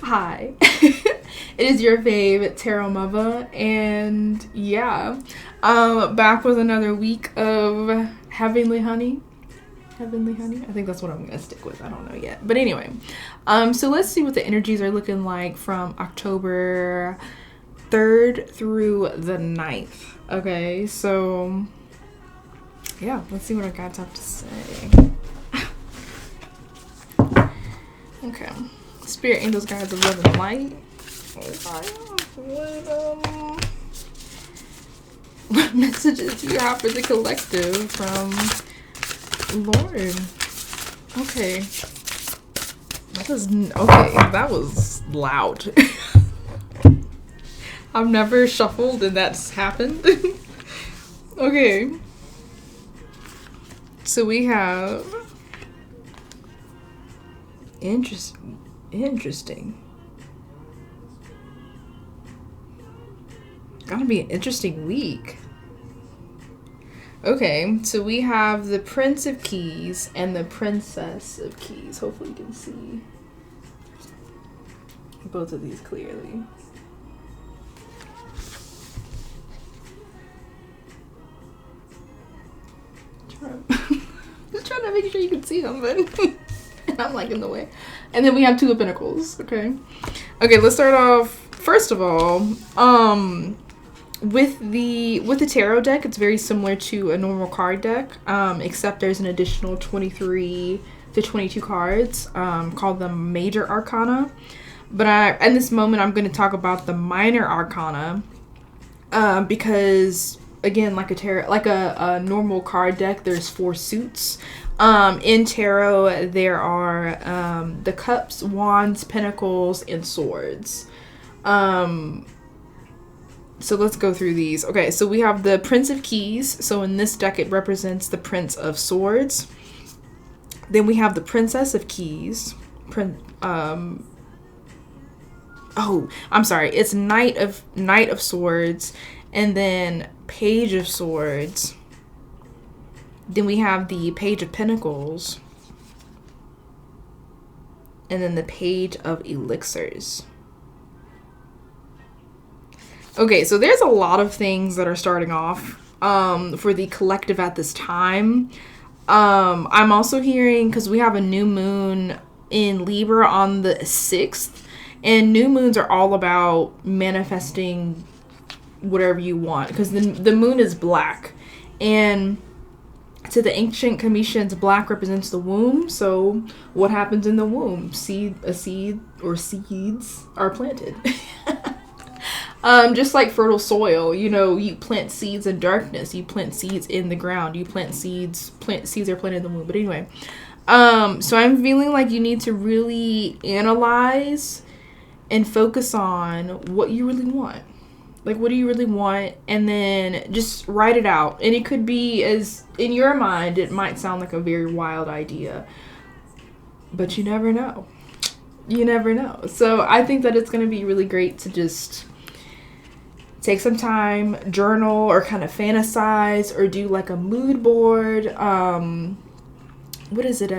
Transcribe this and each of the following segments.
Hi. It is your fave tarot mother, and yeah, back with another week of Heavenly Honey. Heavenly Honey? I think that's what I'm gonna stick with. I don't know yet. But anyway, so let's see what the energies are looking like from October 3rd through the 9th. Okay, so yeah, let's see what our guides have to say. Okay. Spirit, angels, guides of love and light. What messages do you have for the collective from Lord? Okay. That was loud. I've never shuffled and that's happened. Okay. So we have Interesting. Gonna be an interesting week. Okay, so we have the Prince of Keys and the Princess of Keys. Hopefully you can see both of these clearly. Just trying to make sure you can see them, but I'm like in the way. And then we have Two of Pentacles. Okay, let's start off first of all with the tarot deck. It's very similar to a normal card deck, except there's an additional 23 to 22 cards called the Major Arcana. But in this moment I'm going to talk about the Minor Arcana because again, like a normal card deck, there's 4 suits. In tarot, there are the cups, wands, pentacles, and swords. So let's go through these. Okay, so we have the Prince of Keys. So in this deck, it represents the Prince of Swords. Then we have the Princess of Keys. It's Knight of Swords, and then Page of Swords. Then we have the Page of Pentacles. And then the Page of Elixirs. Okay, so there's a lot of things that are starting off for the collective at this time. I'm also hearing, because we have a new moon in Libra on the 6th. And new moons are all about manifesting whatever you want. Because the moon is black. And to the ancient Cometians, black represents the womb. So what happens in the womb? A seed or seeds are planted. Just like fertile soil, you plant seeds in darkness. You plant seeds in the ground. You plant seeds are planted in the womb. But anyway, so I'm feeling like you need to really analyze and focus on what you really want. Like, what do you really want? And then just write it out. And it could be, as in your mind, it might sound like a very wild idea. But you never know. You never know. So I think that it's going to be really great to just take some time, journal, or kind of fantasize, or do like a mood board. What is it?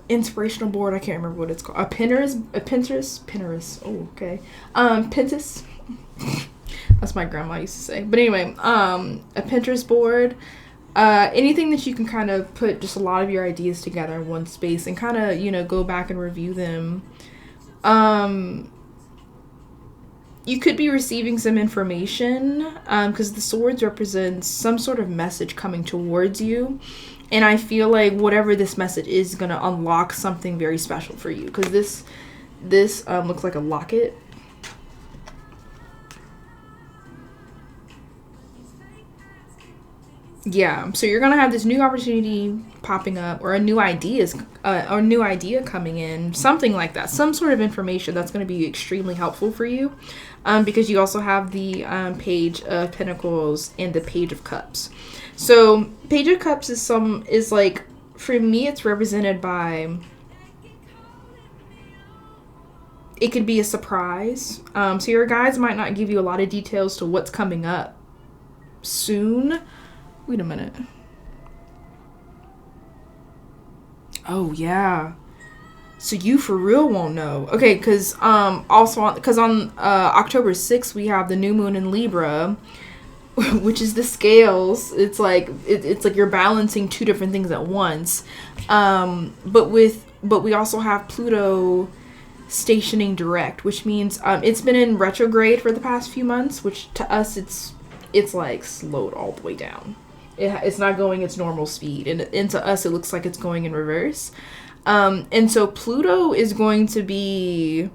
Inspirational board. I can't remember what it's called. A Pinterest. Oh, okay. Pinterest. That's my grandma used to say. But anyway, a Pinterest board. Anything that you can kind of put just a lot of your ideas together in one space and kind of, go back and review them. You could be receiving some information because the swords represents some sort of message coming towards you. And I feel like whatever this message is going to unlock something very special for you. Because this looks like a locket. Yeah, so you're gonna have this new opportunity popping up, or a new idea coming in, something like that, some sort of information that's going to be extremely helpful for you, because you also have the Page of Pentacles and the Page of Cups. So Page of Cups is like, for me, it's represented by, it could be a surprise. So your guides might not give you a lot of details to what's coming up soon. Wait a minute. Oh, yeah. So you for real won't know. Okay, because also because on October 6th we have the new moon in Libra, which is the scales. It's like it's like you're balancing two different things at once. But we also have Pluto stationing direct, which means it's been in retrograde for the past few months, which to us it's like slowed all the way down. It's not going its normal speed, and to us it looks like it's going in reverse. And so Pluto is going to be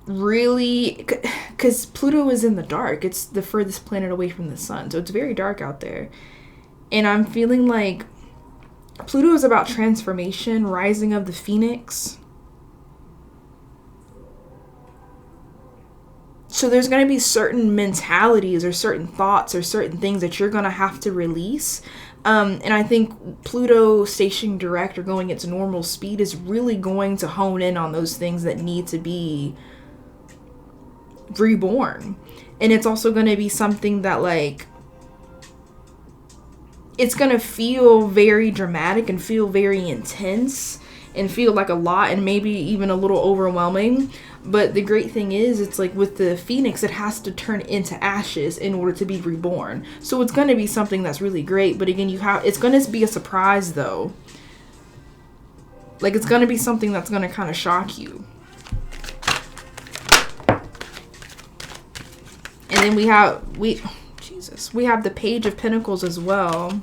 really, because Pluto is in the dark. It's the furthest planet away from the sun, so it's very dark out there. And I'm feeling like Pluto is about transformation, rising of the phoenix. So there's going to be certain mentalities or certain thoughts or certain things that you're going to have to release. And I think Pluto stationing direct or going its normal speed is really going to hone in on those things that need to be reborn. And it's also going to be something that, like, it's going to feel very dramatic and feel very intense and feel like a lot and maybe even a little overwhelming. But the great thing is, it's like with the phoenix, it has to turn into ashes in order to be reborn. So it's going to be something that's really great. But again, it's going to be a surprise though. Like, it's going to be something that's going to kind of shock you. And then we have the Page of Pentacles as well.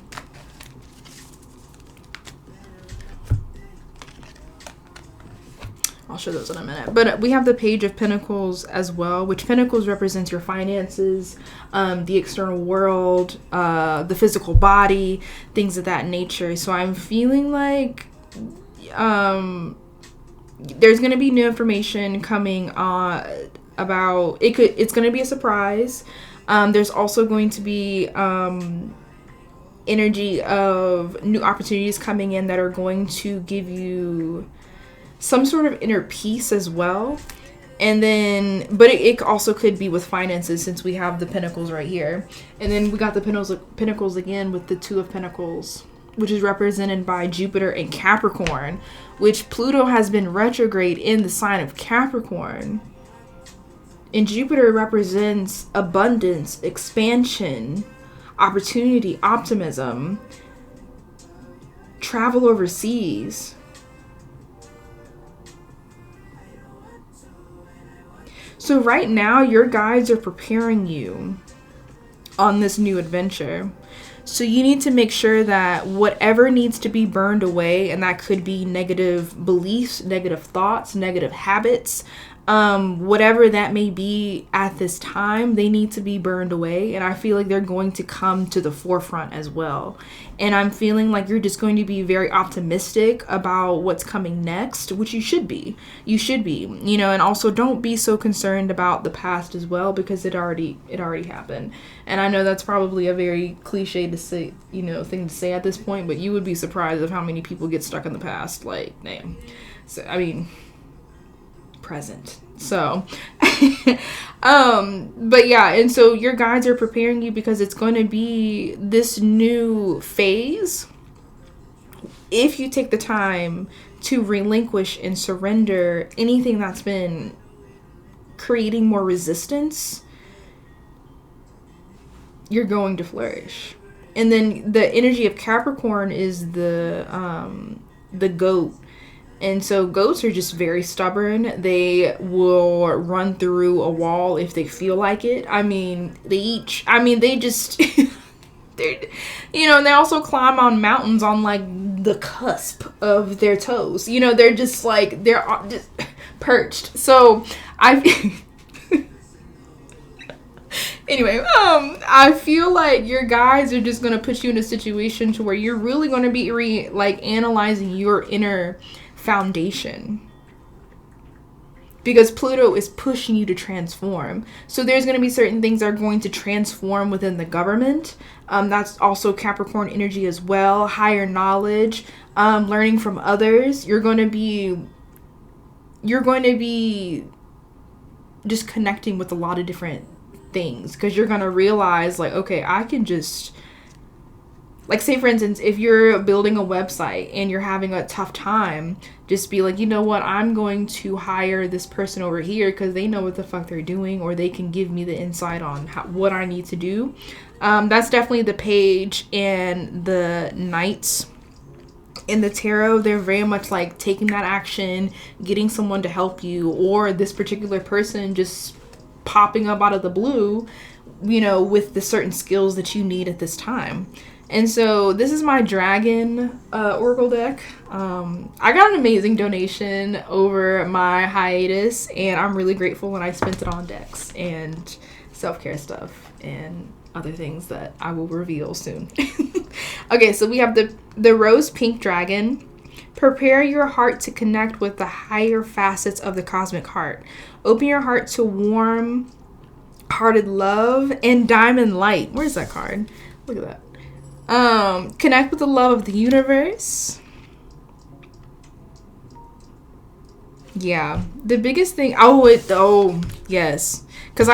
I'll show those in a minute. But we have the Page of Pentacles as well, which Pentacles represents your finances, the external world, the physical body, things of that nature. So I'm feeling like there's going to be new information coming about it. It's going to be a surprise. There's also going to be energy of new opportunities coming in that are going to give you some sort of inner peace as well. And then, but it also could be with finances, since we have the Pentacles right here. And then we got the Pentacles again with the Two of Pentacles, which is represented by Jupiter and Capricorn, which Pluto has been retrograde in the sign of Capricorn. And Jupiter represents abundance, expansion, opportunity, optimism, travel overseas. So right now, your guides are preparing you on this new adventure. So you need to make sure that whatever needs to be burned away, and that could be negative beliefs, negative thoughts, negative habits, whatever that may be at this time, they need to be burned away. And I feel like they're going to come to the forefront as well. And I'm feeling like you're just going to be very optimistic about what's coming next, which you should be. You should be, and also don't be so concerned about the past as well, because it already happened. And I know that's probably a very cliche to say, thing to say at this point, but you would be surprised of how many people get stuck in the past. Like, damn. So, I mean, present. So but yeah, and so your guides are preparing you because it's going to be this new phase. If you take the time to relinquish and surrender anything that's been creating more resistance, you're going to flourish. And then the energy of Capricorn is the goat. And so goats are just very stubborn. They will run through a wall if they feel like it. They just, and they also climb on mountains on like the cusp of their toes. They're just like, they're just perched. So anyway, I feel like your guides are just going to put you in a situation to where you're really going to be analyzing your inner foundation, because Pluto is pushing you to transform. So there's going to be certain things that are going to transform within the government. That's also Capricorn energy as well. Higher knowledge, learning from others. You're going to be just connecting with a lot of different things, because you're going to realize, like, okay, I can just like, say for instance, if you're building a website and you're having a tough time, just be like, you know what, I'm going to hire this person over here because they know what the fuck they're doing, or they can give me the insight on what I need to do. That's definitely the Page and the Knights in the tarot. They're very much like taking that action, getting someone to help you, or this particular person just popping up out of the blue, you know, with the certain skills that you need at this time. And so this is my Dragon Oracle deck. I got an amazing donation over my hiatus, and I'm really grateful when I spent it on decks and self-care stuff and other things that I will reveal soon. Okay, so we have the Rose Pink Dragon. Prepare your heart to connect with the higher facets of the cosmic heart. Open your heart to warm hearted love and diamond light. Where's that card? Look at that. Connect with the love of the universe. Yeah, the biggest thing. Yes, because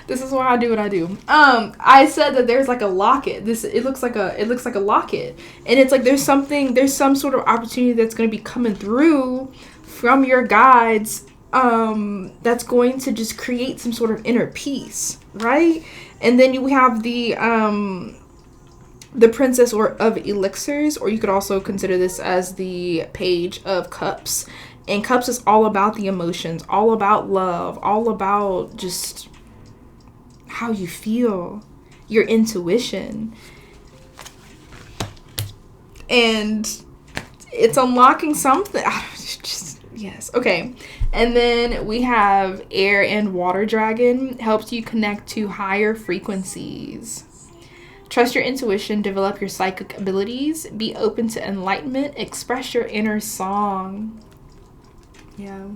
this is why I do what I do. I said that there's like a locket. It looks like a locket, and it's like there's some sort of opportunity that's going to be coming through from your guides. That's going to just create some sort of inner peace, right? And then you have the Princess of Elixirs, or you could also consider this as the Page of Cups. And Cups is all about the emotions, all about love, all about just how you feel, your intuition. And it's unlocking something. Yes. Okay. And then we have Air and Water Dragon. Helps you connect to higher frequencies. Trust your intuition. Develop your psychic abilities. Be open to enlightenment. Express your inner song. Yeah.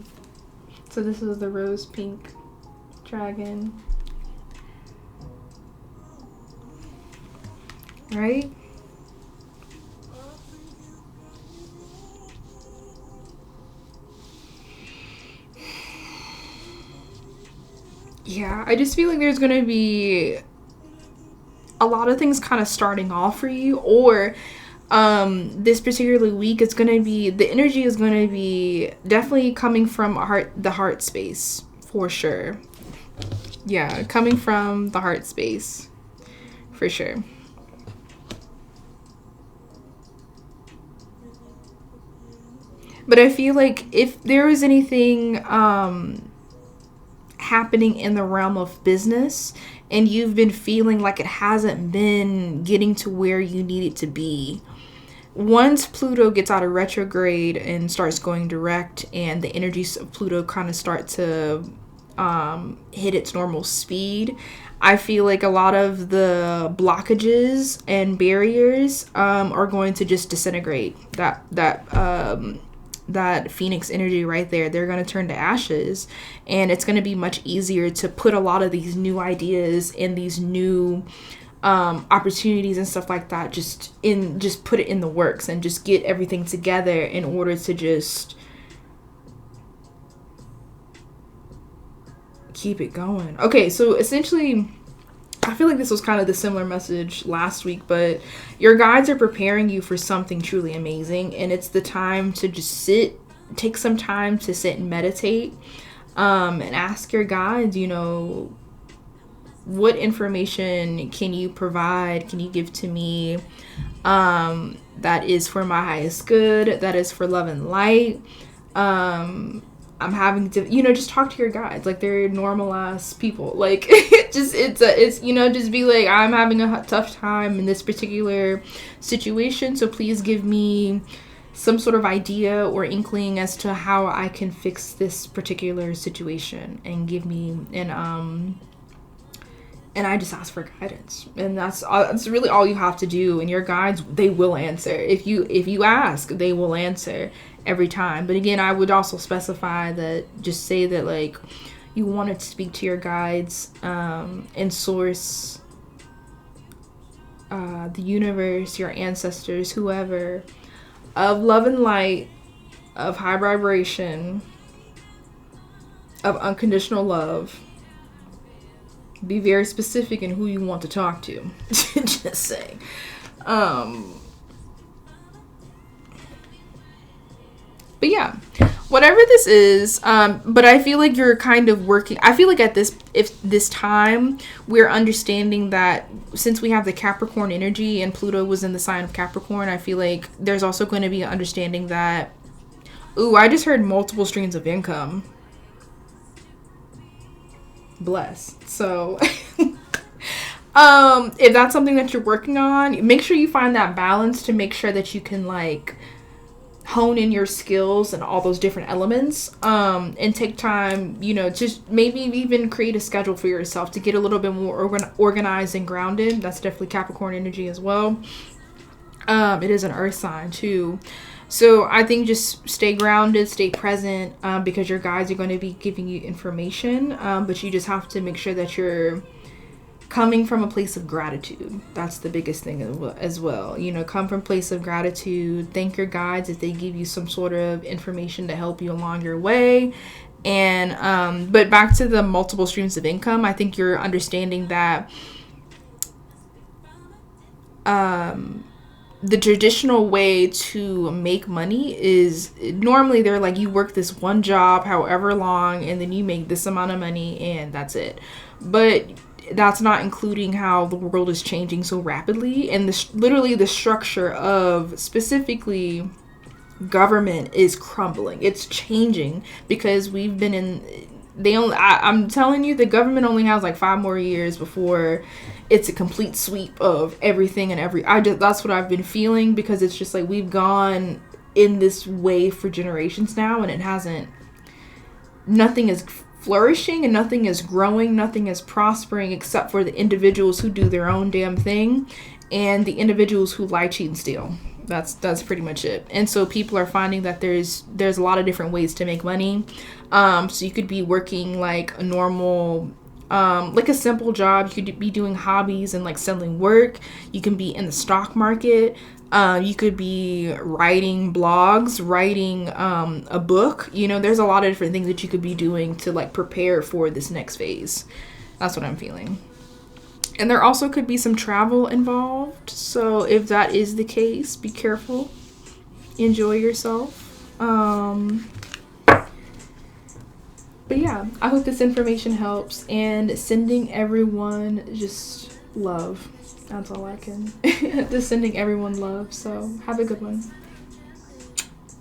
So this is the Rose Pink Dragon. Right? Yeah, I just feel like there's going to be a lot of things kind of starting off for you, or this particular week, it's going to be, the energy is going to be definitely coming from the heart space, for sure. Yeah, coming from the heart space, for sure. But I feel like if there was anything happening in the realm of business and you've been feeling like it hasn't been getting to where you need it to be, once Pluto gets out of retrograde and starts going direct, and the energies of Pluto kind of start to hit its normal speed, I feel like a lot of the blockages and barriers are going to just disintegrate. That Phoenix energy right there, they're going to turn to ashes, and it's going to be much easier to put a lot of these new ideas and these new opportunities and stuff like that just put it in the works and just get everything together in order to just keep it going. Okay, so essentially I feel like this was kind of the similar message last week, but your guides are preparing you for something truly amazing, and it's the time to just take some time to sit and meditate, and ask your guides, you know, what information can you provide, can you give to me, that is for my highest good, that is for love and light. I'm having to, you know, just talk to your guides like they're normal ass people. Like, it's you know, just be like, I'm having a tough time in this particular situation, so please give me some sort of idea or inkling as to how I can fix this particular situation, and give me and I just ask for guidance, and that's really all you have to do. And your guides, they will answer. If you ask, they will answer every time. But again, I would also specify that, just say that like you want to speak to your guides and source, the universe, your ancestors, whoever, of love and light, of high vibration, of unconditional love, Be very specific in who you want to talk to. Just saying. But yeah, whatever this is, but I feel like you're kind of working. I feel like at this time, we're understanding that since we have the Capricorn energy and Pluto was in the sign of Capricorn, I feel like there's also going to be an understanding that, ooh, I just heard multiple streams of income. Bless. So, if that's something that you're working on, make sure you find that balance to make sure that you can like hone in your skills and all those different elements, and take time, you know, just maybe even create a schedule for yourself to get a little bit more organized and grounded. That's definitely Capricorn energy as well. It is an earth sign too. So I think just stay grounded, stay present, because your guides are going to be giving you information, but you just have to make sure that you're coming from a place of gratitude. That's the biggest thing as well. You know, come from a place of gratitude. Thank your guides if they give you some sort of information to help you along your way. And but back to the multiple streams of income, I think you're understanding that the traditional way to make money is normally they're like, you work this one job however long and then you make this amount of money and that's it. But that's not including how the world is changing so rapidly, and literally the structure of specifically government is crumbling. It's changing because we've been in, I'm telling you, the government only has like 5 more years before it's a complete sweep of everything and that's what I've been feeling, because it's just like we've gone in this way for generations now, and nothing is flourishing and nothing is growing, nothing is prospering except for the individuals who do their own damn thing and the individuals who lie, cheat, and steal. That's pretty much it. And so people are finding that there's a lot of different ways to make money. So you could be working like a normal, like a simple job. You could be doing hobbies and like selling work. You can be in the stock market. You could be writing blogs, writing a book. You know, there's a lot of different things that you could be doing to like prepare for this next phase. That's what I'm feeling. And there also could be some travel involved. So if that is the case, be careful. Enjoy yourself. But yeah, I hope this information helps. And sending everyone just love. That's all I can. Just sending everyone love. So have a good one.